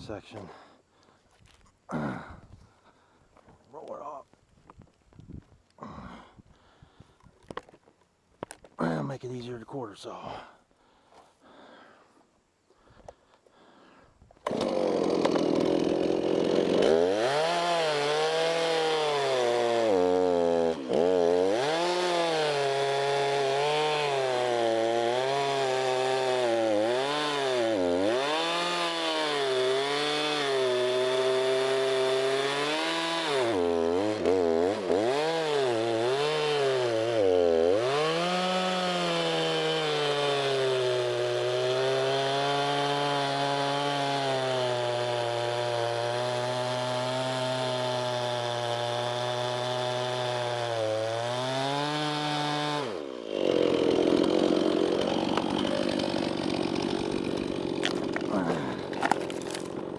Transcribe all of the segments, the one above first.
section. Roll it off. I'll make it easier to quarter saw.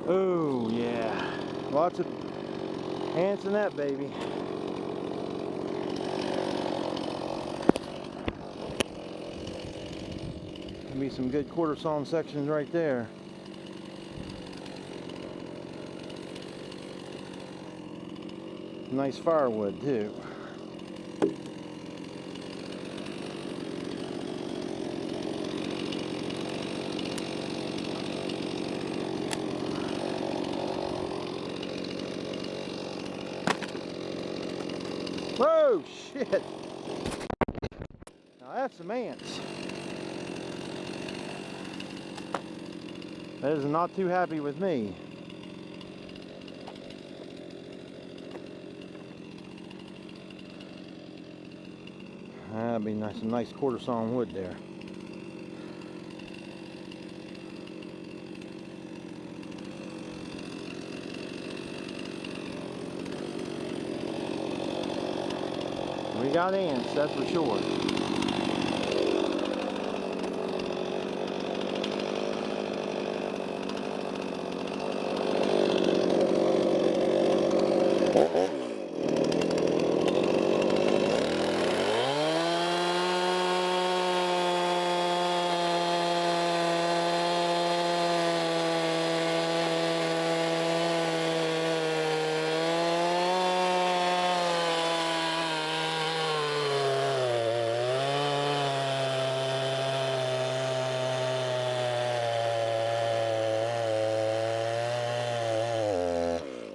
Oh yeah, lots of ants in that baby. There'll be some good quarter sawn sections right there. Nice firewood too. Whoa, shit! Now that's some ants. That is not too happy with me. That'd be nice, some nice quarter sawn wood there. We got ants, that's for sure.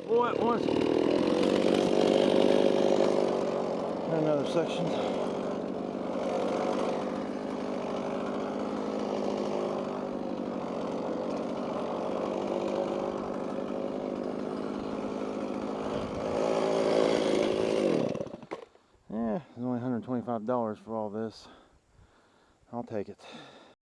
What was it? Another section. Yeah, it's only $125 for all this. I'll take it.